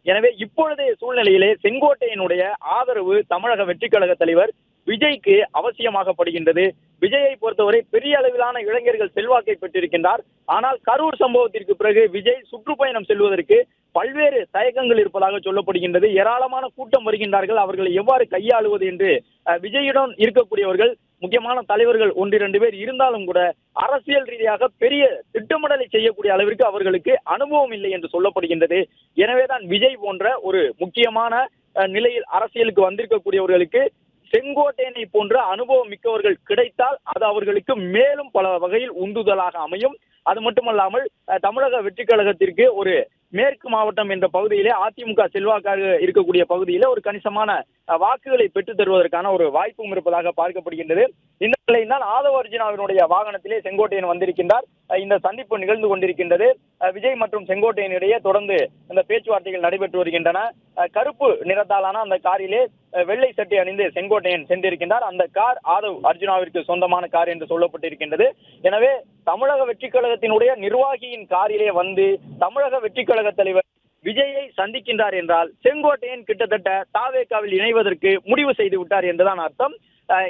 எனவே இப்பொழுதைய சூழ்நிலையிலே செங்கோட்டையனுடைய ஆதரவு தமிழக வெற்றிக் கழக தலைவர் விஜய்க்கு அவசியமாகப்படுகின்றது. விஜயை பொறுத்தவரை பெரிய அளவிலான இளைஞர்கள் செல்வாக்கை பெற்றிருக்கின்றார். ஆனால் கரூர் சம்பவத்திற்கு பிறகு விஜய் சுற்றுப்பயணம் செல்வதற்கு பல்வேறு தயக்கங்கள் இருப்பதாக சொல்லப்படுகின்றது. ஏராளமான கூட்டம் வருகின்றார்கள், அவர்களை எவ்வாறு கையாளுவது என்று விஜயிடம் இருக்கக்கூடியவர்கள் முக்கியமான தலைவர்கள் 1-2 பேர் இருந்தாலும் கூட அரசியல் ரீதியாக பெரிய திட்டமிடலை செய்யக்கூடிய அளவிற்கு அவர்களுக்கு அனுபவம் இல்லை என்று சொல்லப்படுகின்றது. எனவேதான் விஜய் போன்ற ஒரு முக்கியமான நிலையில் அரசியலுக்கு வந்திருக்கக்கூடியவர்களுக்கு செங்கோட்டையனை போன்ற அனுபவம் மிக்கவர்கள் கிடைத்தால் அது அவர்களுக்கு மேலும் பல வகையில் உந்துதலாக அமையும். அது மட்டுமல்லாமல் தமிழக வெற்றி கழகத்திற்கு ஒரு மேற்கு மாவட்டம் என்ற பகுதியிலே அதிமுக செல்வாக்காக இருக்கக்கூடிய பகுதியிலே ஒரு கணிசமான வாக்குகளை பெற்றுத் தருவதற்கான ஒரு வாய்ப்பும் இருப்பதாக பார்க்கப்படுகின்றது. இந்த நிலையில் தான் ஆதவ அர்ஜுனாவினுடைய வாகனத்திலே செங்கோட்டையன் வந்திருக்கின்றார். இந்த சந்திப்பு நிகழ்ந்து கொண்டிருக்கின்றது. விஜய் மற்றும் செங்கோட்டையன் இடையே தொடர்ந்து இந்த பேச்சுவார்த்தைகள் நடைபெற்று வருகின்றன. கருப்பு நிறத்தாலான அந்த காரிலே வெள்ளை சட்டை அணிந்து செங்கோட்டையன் சென்றிருக்கின்றார். அந்த கார் ஆதவ் அர்ஜுனாவிற்கு சொந்தமான கார் என்று சொல்லப்பட்டிருக்கின்றது. எனவே தமிழக வெற்றி கழகத்தினுடைய நிர்வாகியின் காரிலே வந்து தமிழக வெற்றி கழக தலைவர் விஜயை சந்திக்கின்றார் என்றால் செங்கோட்டையன் கிட்டத்தட்ட தாவேகாவில் இணைவதற்கு முடிவு செய்து விட்டார் என்றுதான் அர்த்தம்.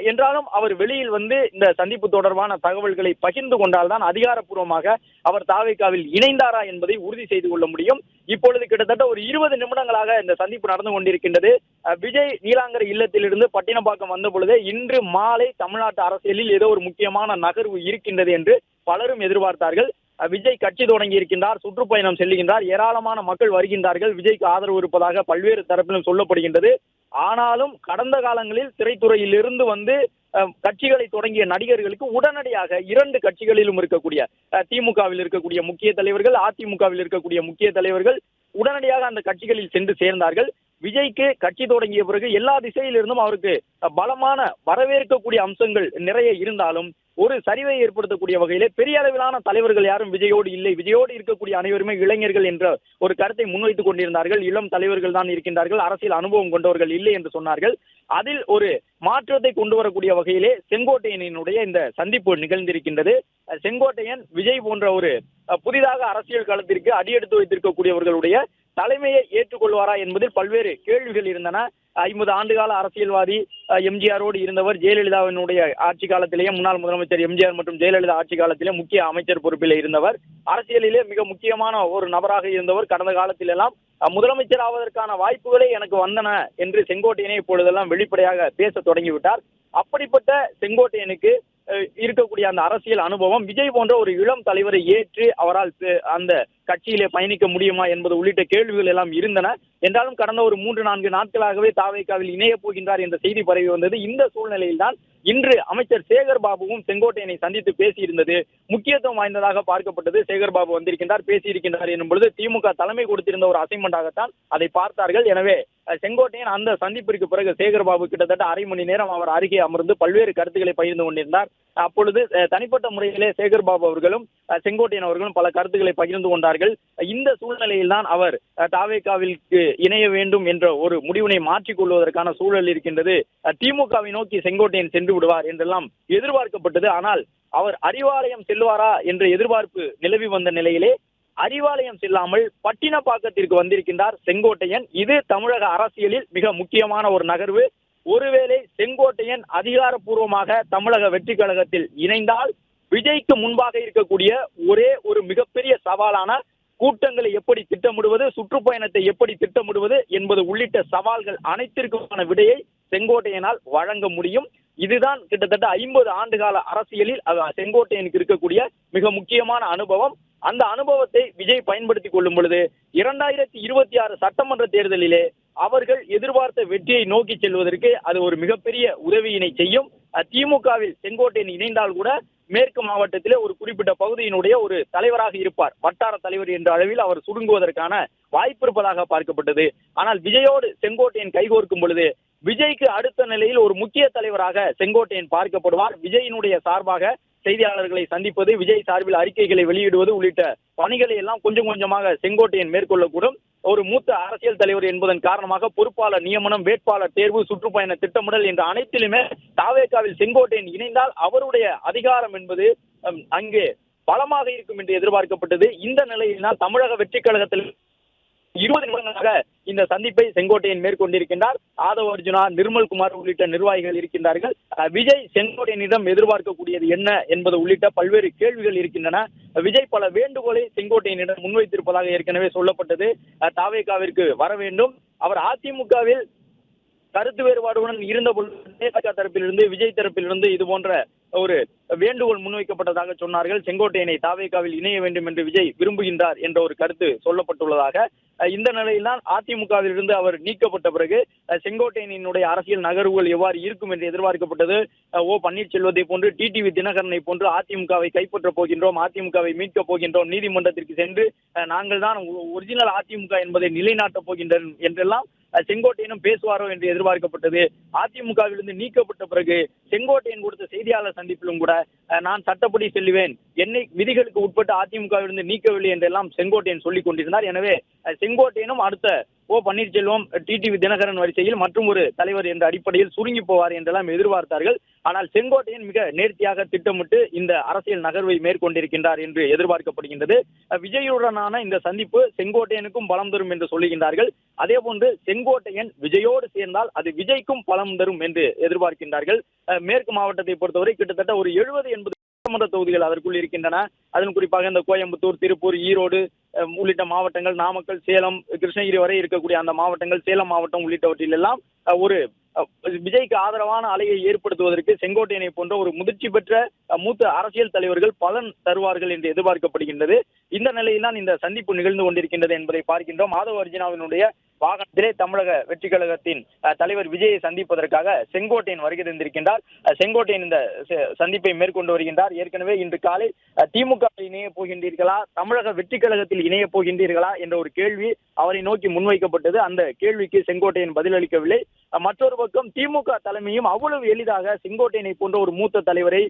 என்றாலும் அவர் வெளியில் வந்து இந்த சந்திப்பு தொடர்பான தகவல்களை பகிர்ந்து கொண்டால்தான் அதிகாரப்பூர்வமாக அவர் தாவேகாவில் இணைந்தாரா என்பதை உறுதி செய்து கொள்ள முடியும். இப்பொழுது கிட்டத்தட்ட ஒரு 20 நிமிடங்களாக இந்த சந்திப்பு நடந்து கொண்டிருக்கின்றது. விஜய் நீலாங்கரை இல்லத்திலிருந்து பட்டினப்பாக்கம் வந்த பொழுதே இன்று மாலை தமிழ்நாட்டு அரசியலில் ஏதோ ஒரு முக்கியமான நகர்வு இருக்கின்றது என்று பலரும் எதிர்பார்த்தார்கள். விஜய் கட்சி தொடங்கி இருக்கின்றார், சுற்றுப்பயணம் செல்லுகின்றார், ஏராளமான மக்கள் வருகின்றார்கள், விஜய்க்கு ஆதரவு இருப்பதாக பல்வேறு தரப்பிலும் சொல்லப்படுகின்றது. ஆனாலும் கடந்த காலங்களில் திரைத்துறையில் இருந்து வந்து கட்சிகளை தொடங்கிய நடிகர்களுக்கு உடனடியாக 2 கட்சிகளிலும் இருக்கக்கூடிய திமுகவில் இருக்கக்கூடிய முக்கிய தலைவர்கள், அதிமுகவில் இருக்கக்கூடிய முக்கிய தலைவர்கள் உடனடியாக அந்த கட்சிகளில் சென்று சேர்ந்தார்கள். விஜய்க்கு கட்சி தொடங்கிய பிறகு எல்லா திசையிலிருந்தும் அவருக்கு பலமான வரவேற்கக்கூடிய அம்சங்கள் நிறைய இருந்தாலும் ஒரு சரிவை ஏற்படுத்தக்கூடிய வகையிலே பெரிய அளவிலான தலைவர்கள் யாரும் விஜயோடு இல்லை. விஜயோடு இருக்கக்கூடிய அனைவருமே இளைஞர்கள் என்ற ஒரு கருத்தை முன்வைத்துக் கொண்டிருந்தார்கள். இளம் தலைவர்கள் தான் இருக்கின்றார்கள், அரசியல் அனுபவம் கொண்டவர்கள் இல்லை என்று சொன்னார்கள். அதில் ஒரு மாற்றத்தை கொண்டு வரக்கூடிய வகையிலே செங்கோட்டையனுடைய இந்த சந்திப்பு நிகழ்ந்திருக்கின்றது. செங்கோட்டையன் விஜய் போன்ற ஒரு புதிதாக அரசியல் களத்திற்கு அடியெடுத்து வைத்திருக்கக்கூடியவர்களுடைய தலைமையை ஏற்றுக்கொள்வாரா என்பதில் பல்வேறு கேள்விகள் இருந்தன. 50 ஆண்டுகால அரசியல்வாதி எம்ஜிஆரோடு இருந்தவர். ஜெயலலிதாவினுடைய ஆட்சி காலத்திலேயே முன்னாள் முதலமைச்சர் எம்ஜிஆர் மற்றும் ஜெயலலிதா ஆட்சி காலத்திலே முக்கிய அமைச்சர் பொறுப்பில் இருந்தவர். அரசியலிலே மிக முக்கியமான ஒரு நபராக இருந்தவர். கடந்த காலத்தில் எல்லாம் முதலமைச்சர் ஆவதற்கான வாய்ப்புகளே எனக்கு வந்தன என்று செங்கோட்டையனை இப்பொழுதெல்லாம் வெளிப்படையாக பேச தொடங்கிவிட்டார். அப்படிப்பட்ட செங்கோட்டையனுக்கு இருக்கக்கூடிய அந்த அரசியல் அனுபவம் விஜய் போன்ற ஒரு இளம் தலைவரை ஏற்று அவரால் அந்த கட்சியிலே பயணிக்க முடியுமா என்பது உள்ளிட்ட கேள்விகள் எல்லாம் இருந்தன. என்றாலும் கடந்த ஒரு 3-4 நாட்களாகவே தாவேகாவில் இணைய போகின்றார் என்ற செய்தி பரவி வந்தது. இந்த சூழ்நிலையில் தான் இன்று அமைச்சர் சேகர் பாபுவும் செங்கோட்டையனை சந்தித்து பேசியிருந்தது முக்கியத்துவம் வாய்ந்ததாக பார்க்கப்பட்டது. சேகர் பாபு வந்திருக்கின்றார், பேசியிருக்கின்றார் என்னும் பொழுது திமுக தலைமை கொடுத்திருந்த ஒரு அசைன்மெண்டாகத்தான் அதை பார்த்தார்கள். எனவே செங்கோட்டையன் அந்த சந்திப்பிற்கு பிறகு சேகர் பாபு கிட்டத்தட்ட அரை மணி நேரம் அவர் அருகே அமர்ந்து பல்வேறு கருத்துக்களை பகிர்ந்து கொண்டிருந்தார். அப்பொழுது தனிப்பட்ட முறையிலே சேகர் பாபு அவர்களும் செங்கோட்டையன் அவர்களும் பல கருத்துக்களை பகிர்ந்து கொண்டார்கள். இந்த சூழ்நிலையில் தான் அவர் தாவேகாவிற்கு இணைய வேண்டும் என்ற ஒரு முடிவினை மாற்றிக் கொள்வதற்கான சூழல் இருக்கின்றது. திமுகவை நோக்கி செங்கோட்டையன் சென்று விடுவார் என்றெல்லாம் எதிர்பார்க்கப்பட்டது. ஆனால் அவர் அறிவாலயம் செல்வாரா என்ற எதிர்பார்ப்பு நிலவி வந்த நிலையிலே அறிவாலயம் செல்லாமல் பட்டினப்பாக்கத்திற்கு வந்திருக்கின்றார் செங்கோட்டையன். இது தமிழக அரசியலில் மிக முக்கியமான ஒரு நகர்வு. ஒருவேளை செங்கோட்டையன் அதிகாரப்பூர்வமாக தமிழக வெற்றி கழகத்தில் இணைந்தால் விஜய்க்கு முன்பாக இருக்கக்கூடிய ஒரே ஒரு மிகப்பெரிய சவாலான கூட்டங்களை எப்படி திட்டமிடுவது, சுற்றுப்பயணத்தை எப்படி திட்டமிடுவது என்பது உள்ளிட்ட சவால்கள் அனைத்திற்குமான விடையை செங்கோட்டையனால் வழங்க முடியும். இதுதான் கிட்டத்தட்ட 50 ஆண்டுகால அரசியலில் செங்கோட்டையனுக்கு இருக்கக்கூடிய மிக முக்கியமான அனுபவம். அந்த அனுபவத்தை விஜய் பயன்படுத்திக் கொள்ளும் பொழுது 2026 சட்டமன்ற தேர்தலிலே அவர்கள் எதிர்பார்த்த வெற்றியை நோக்கி செல்வதற்கு அது ஒரு மிகப்பெரிய உதவியினை செய்யும். திமுகவில் செங்கோட்டையன் இணைந்தால் கூட மேற்கு மாவட்டத்திலே ஒரு குறிப்பிட்ட பகுதியினுடைய ஒரு தலைவராக இருப்பார், வட்டார தலைவர் என்ற அளவில் அவர் சுருங்குவதற்கான வாய்ப்பு இருப்பதாக பார்க்கப்பட்டது. ஆனால் விஜயோடு செங்கோட்டையன் கைகோர்க்கும் பொழுது விஜய்க்கு அடுத்த நிலையில் ஒரு முக்கிய தலைவராக செங்கோட்டையன் பார்க்கப்படுவார். விஜயினுடைய சார்பாக செய்தியாளர்களை சந்திப்பது, விஜய் சார்பில் அறிக்கைகளை வெளியிடுவது உள்ளிட்ட பணிகளை எல்லாம் கொஞ்சம் கொஞ்சமாக செங்கோட்டையன் மேற்கொள்ளக்கூடும். ஒரு மூத்த அரசியல் தலைவர் என்பதன் காரணமாக பொறுப்பாளர் நியமனம், வேட்பாளர் தேர்வு, சுற்றுப்பயண திட்டமிடல் என்ற அனைத்திலுமே தாவேகாவில் செங்கோட்டையன் இணைந்தால் அவருடைய அதிகாரம் என்பது அங்கே பலமாக இருக்கும் என்று எதிர்பார்க்கப்பட்டது. இந்த நிலையினால் தமிழக வெற்றி கழகத்தில் 20 நிமிடங்களாக இந்த சந்திப்பை செங்கோட்டையன் மேற்கொண்டிருக்கின்றார். ஆதவ அர்ஜுனா, நிர்மல்குமார் உள்ளிட்ட நிர்வாகிகள் இருக்கின்றார்கள். விஜய் செங்கோட்டையனிடம் எதிர்பார்க்கக்கூடியது என்ன என்பது உள்ளிட்ட பல்வேறு கேள்விகள் இருக்கின்றன. விஜய் பல வேண்டுகோளை செங்கோட்டையனிடம் முன்வைத்திருப்பதாக ஏற்கனவே சொல்லப்பட்டது. தாவேகாவிற்கு வர வேண்டும், அவர் அதிமுகவில் கருத்து வேறுபாடுடன் இருந்த பொழுது தரப்பிலிருந்து விஜய் தரப்பிலிருந்து இது போன்ற ஒரு வேண்டுகோள் முன்வைக்கப்பட்டதாக சொன்னார்கள். செங்கோட்டையனை தாவேகாவில் இணைய வேண்டும் என்று விஜய் விரும்புகின்றார் என்ற ஒரு கருத்து சொல்லப்பட்டுள்ளதாக. இந்த நிலையில்தான் அதிமுகவில் இருந்து அவர் நீக்கப்பட்ட பிறகு செங்கோட்டையனுடைய அரசியல் நகர்வுகள் எவ்வாறு இருக்கும் என்று எதிர்பார்க்கப்பட்டது. ஓ பன்னீர்செல்வத்தை போன்று டிடிவி தினகரனை போன்று அதிமுகவை கைப்பற்றப் போகின்றோம், அதிமுகவை மீட்கப் போகின்றோம், நீதிமன்றத்திற்கு சென்று நாங்கள் தான் ஒரிஜினல் அதிமுக என்பதை நிலைநாட்டப் போகின்றோம் என்றெல்லாம் செங்கோட்டையனும் பேசுவாரோ என்று எதிர்பார்க்கப்பட்டது. அதிமுகவிலிருந்து நீக்கப்பட்ட பிறகு செங்கோட்டையன் கொடுத்த செய்தியாளர் சந்திப்பிலும் கூட நான் சட்டப்படி செல்லுவேன், என்னை விதிகளுக்கு உட்பட்டு அதிமுகவிலிருந்து நீக்கவில்லை என்றெல்லாம் செங்கோட்டையன் சொல்லிக் கொண்டிருந்தார். எனவே செங்கோட்டையனும் அடுத்த ஓ பன்னீர்செல்வம், டிடிவி தினகரன் வரிசையில் மற்றும் ஒரு தலைவர் என்ற அடிப்படையில் சுருங்கி போவார் என்றெல்லாம் எதிர்பார்த்தார்கள். ஆனால் செங்கோட்டையன் மிக நேர்த்தியாக திட்டமிட்டு இந்த அரசியல் நகர்வை மேற்கொண்டிருக்கின்றார் என்று எதிர்பார்க்கப்படுகின்றது. விஜயுடனான இந்த சந்திப்பு செங்கோட்டையனுக்கும் பலம் தரும் என்று சொல்லுகின்றார்கள். அதே போன்று செங்கோட்டையன் விஜயோடு சேர்ந்தால் அது விஜய்க்கும் பலம் தரும் என்று எதிர்பார்க்கின்றார்கள். மேற்கு மாவட்டத்தை பொறுத்தவரை கிட்டத்தட்ட ஒரு 70-80 சட்டமன்ற தொகுதிகள் அதற்குள் இருக்கின்றன. அதன் குறிப்பாக இந்த கோயம்புத்தூர், திருப்பூர், ஈரோடு உள்ளிட்ட மாவட்டங்கள், நாமக்கல், சேலம், கிருஷ்ணகிரி வரை இருக்கக்கூடிய அந்த மாவட்டங்கள், சேலம் மாவட்டம் உள்ளிட்டவற்றில் எல்லாம் ஒரு விஜய்க்கு ஆதரவான அலையை ஏற்படுத்துவதற்கு செங்கோட்டையனை போன்ற ஒரு முதிர்ச்சி பெற்ற மூத்த அரசியல் தலைவர்கள் பலன் தருவார்கள் என்று எதிர்பார்க்கப்படுகின்றது. இந்த நிலையில்தான் இந்த சந்திப்பு நிகழ்ந்து கொண்டிருக்கின்றது என்பதை பார்க்கின்றோம். ஆதவ அர்ஜுனாவினுடைய வாகனத்திலே தமிழக வெற்றி கழகத்தின் தலைவர் விஜயை சந்திப்பதற்காக செங்கோட்டையன் வருகை தந்திருக்கின்றார். செங்கோட்டையன் இந்த சந்திப்பை மேற்கொண்டு வருகின்றார். ஏற்கனவே இன்று காலை திமுக இணைய போகின்றீர்களா, தமிழக வெற்றி கழகத்தில் இணைய போகின்றீர்களா என்ற ஒரு கேள்வி அவரை நோக்கி முன்வைக்கப்பட்டது. அந்த கேள்விக்கு செங்கோட்டையன் பதிலளிக்கவில்லை. மற்றொரு பக்கம் திமுக தலைமையும் அவ்வளவு எளிதாக செங்கோட்டையனை போன்ற ஒரு மூத்த தலைவரை,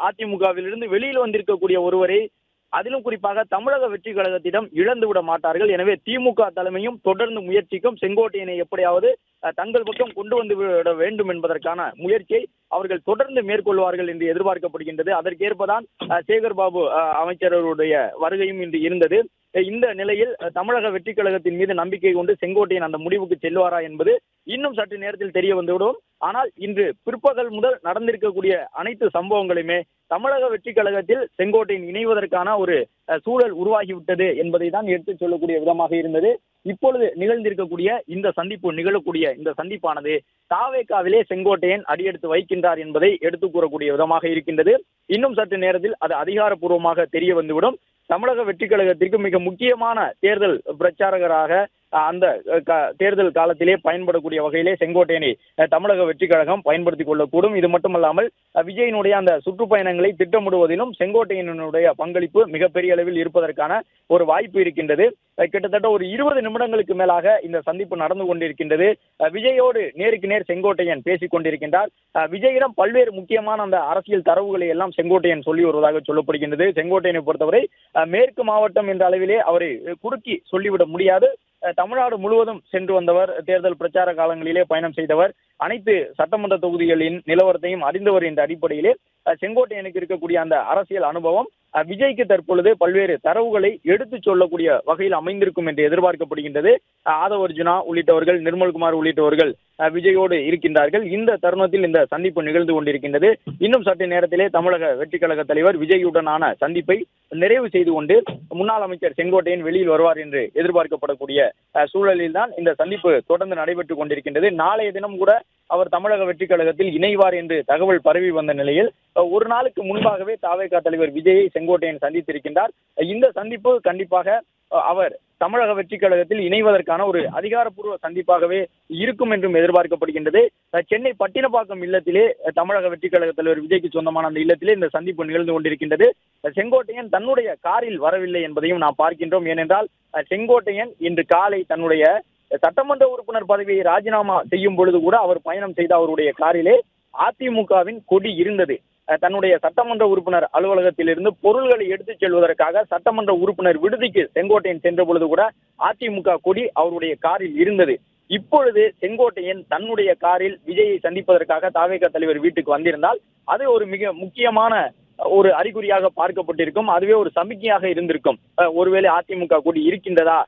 அதிமுகவிலிருந்து வெளியில் வந்திருக்கக்கூடிய ஒருவரை, அதிலும் குறிப்பாக தமிழக வெற்றி கழகத்திடம் இழந்து விட மாட்டார்கள். எனவே திமுக தலைமையும் தொடர்ந்து முயற்சிக்கும், செங்கோட்டையனை எப்படியாவது தங்கள் பக்கம் கொண்டு வந்து விட வேண்டும் என்பதற்கான முயற்சியை அவர்கள் தொடர்ந்து மேற்கொள்வார்கள் என்று எதிர்பார்க்கப்படுகின்றது. அதற்கேற்பதான் சேகர் பாபு அமைச்சருடைய வருகையும் இன்று இருந்தது. இந்த நிலையில் தமிழக வெற்றி கழகத்தின் மீது நம்பிக்கை கொண்டு செங்கோட்டையன் அந்த முடிவுக்கு செல்வாரா என்பது இன்னும் சற்று நேரத்தில் தெரிய வந்துவிடும். ஆனால் இன்று பிற்பகல் முதல் நடந்திருக்கக்கூடிய அனைத்து சம்பவங்களுமே தமிழக வெற்றி கழகத்தில் செங்கோட்டையன் இணைவதற்கான ஒரு சூழல் உருவாகிவிட்டது என்பதை தான் எடுத்துச் சொல்லக்கூடிய விதமாக இருந்தது. இப்பொழுது நிகழ்ந்திருக்கக்கூடிய இந்த சந்திப்பு, நிகழக்கூடிய இந்த சந்திப்பானது தாவேகாவிலே செங்கோட்டையன் அடியெடுத்து வைக்கின்றார் என்பதை எடுத்துக் கூறக்கூடிய விதமாக இருக்கின்றது. இன்னும் சற்று நேரத்தில் அது அதிகாரப்பூர்வமாக தெரிய வந்துவிடும். தமிழக வெற்றி கழகத்திற்கு மிக முக்கியமான தேர்தல் பிரச்சாரகராக அந்த தேர்தல் காலத்திலே பயன்படக்கூடிய வகையிலே செங்கோட்டையனை தமிழக வெற்றி கழகம் பயன்படுத்திக் கொள்ளக்கூடும். இது மட்டுமல்லாமல் விஜயினுடைய அந்த சுற்றுப்பயணங்களை திட்டமிடுவதிலும் செங்கோட்டையனுடைய பங்களிப்பு மிகப்பெரிய அளவில் இருப்பதற்கான ஒரு வாய்ப்பு இருக்கின்றது. கிட்டத்தட்ட ஒரு 20 நிமிடங்களுக்கு மேலாக இந்த சந்திப்பு நடந்து கொண்டிருக்கின்றது. விஜயோடு நேருக்கு நேர் செங்கோட்டையன் பேசிக் கொண்டிருக்கின்றார். விஜயிடம் பல்வேறு முக்கியமான அந்த அரசியல் தரவுகளை எல்லாம் செங்கோட்டையன் சொல்லி வருவதாக சொல்லப்படுகின்றது. செங்கோட்டையனை பொறுத்தவரை மேற்கு மாவட்டம் என்ற அளவிலே அவரை குறுக்கி சொல்லிவிட முடியாது. தமிழ்நாடு முழுவதும் சென்று வந்தவர், தேர்தல் பிரச்சார காலங்களிலே பயணம் செய்தவர், அனைத்து சட்டமன்ற தொகுதிகளின் நிலவரத்தையும் அறிந்தவர் என்ற அடிப்படையிலே செங்கோட்டையனுக்கு இருக்கக்கூடிய அந்த அரசியல் அனுபவம் விஜய்க்கு தற்பொழுது பல்வேறு தரவுகளை எடுத்துச் சொல்லக்கூடிய வகையில் அமைந்திருக்கும் என்று எதிர்பார்க்கப்படுகின்றது. ஆதவ அர்ஜுனா உள்ளிட்டவர்கள், நிர்மல்குமார் உள்ளிட்டவர்கள் விஜயோடு இருக்கின்றார்கள். இந்த தருணத்தில் இந்த சந்திப்பு நிகழ்ந்து கொண்டிருக்கின்றது. இன்னும் சற்று நேரத்திலே தமிழக வெற்றி கழக தலைவர் விஜயுடனான சந்திப்பை நிறைவு செய்து கொண்டு முன்னாள் அமைச்சர் செங்கோட்டையன் வெளியில் வருவார் என்று எதிர்பார்க்கப்படக்கூடிய சூழலில் தான் இந்த சந்திப்பு தொடர்ந்து நடைபெற்றுக் கொண்டிருக்கின்றது. நாளைய தினம் கூட அவர் தமிழக வெற்றி கழகத்தில் இணைவார் என்று தகவல் பரவி வந்த நிலையில் ஒரு நாளுக்கு முன்பாகவே தாவேகா தலைவர் விஜயை செங்கோட்டையன் சந்தித்திருக்கின்றார். இந்த சந்திப்பு கண்டிப்பாக அவர் தமிழக வெற்றி கழகத்தில் இணைவதற்கான ஒரு அதிகாரப்பூர்வ சந்திப்பாகவே இருக்கும் என்றும் எதிர்பார்க்கப்படுகின்றது. சென்னை பட்டினப்பாக்கம் இல்லத்திலே தமிழக வெற்றி கழக தலைவர் விஜய்க்கு சொந்தமான அந்த இல்லத்திலே இந்த சந்திப்பு நிகழ்ந்து கொண்டிருக்கின்றது. செங்கோட்டையன் தன்னுடைய காரில் வரவில்லை என்பதையும் நாம் பார்க்கின்றோம். ஏனென்றால் செங்கோட்டையன் இன்று காலை தன்னுடைய சட்டமன்ற உறுப்பினர் பதவியை ராஜினாமா செய்யும் பொழுது கூட அவர் பயணம் செய்த அவருடைய காரிலே அதிமுகவின் கொடி இருந்தது. தன்னுடைய சட்டமன்ற உறுப்பினர் அலுவலகத்திலிருந்து பொருள்களை எடுத்துச் செல்வதற்காக சட்டமன்ற உறுப்பினர் விடுதிக்கு செங்கோட்டையன் சென்ற பொழுது கூட அதிமுக கொடி அவருடைய காரில் இருந்தது. இப்பொழுது செங்கோட்டையன் தன்னுடைய காரில் விஜயை சந்திப்பதற்காக தாவேகா தலைவர் வீட்டுக்கு வந்திருந்தால் அது ஒரு மிக முக்கியமான ஒரு அறிகுறியாக பார்க்கப்பட்டிருக்கும். அதுவே ஒரு சமிக்கையாக இருந்திருக்கும். ஒருவேளை அதிமுக கொடி இருக்கின்றதா,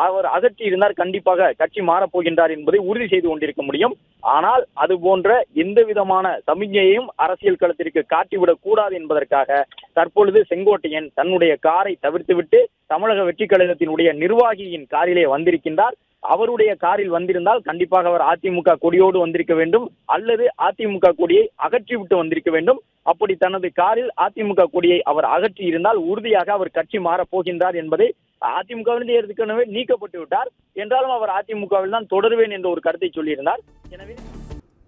அவர் அகற்றி இருந்தால் கண்டிப்பாக கட்சி மாறப்போகின்றார் என்பதை உறுதி செய்து கொண்டிருக்க முடியும். ஆனால் அது போன்ற எந்த விதமான சமிக்ஞையையும் அரசியல் களத்திற்கு காட்டிவிடக் கூடாது என்பதற்காக தற்பொழுது செங்கோட்டையன் தன்னுடைய காரை தவிர்த்துவிட்டு தமிழக வெற்றிக் கழகத்தினுடைய நிர்வாகியின் காரிலே வந்திருக்கின்றார். அவருடைய காரில் வந்திருந்தால் கண்டிப்பாக அவர் அதிமுக கொடியோடு வந்திருக்க வேண்டும், அல்லது அதிமுக கொடியை அகற்றிவிட்டு வந்திருக்க வேண்டும். அப்படி தனது காரில் அதிமுக கொடியை அவர் அகற்றி இருந்தால் உறுதியாக அவர் கட்சி மாறப் போகின்றார் என்பதை அதிமுகவிலிருந்து ஏற்கனவே நீக்கப்பட்டு விட்டார். என்றாலும் அவர் அதிமுகவில் தான் தொடருவேன் என்ற ஒரு கருத்தை சொல்லியிருந்தார். எனவே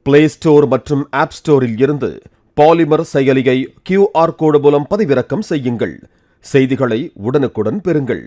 பிளே ஸ்டோர் மற்றும் ஆப் ஸ்டோரில் இருந்து பாலிமர் செயலியை QR கோடு மூலம் பதிவிறக்கம் செய்யுங்கள். செய்திகளை உடனுக்குடன் பெறுங்கள்.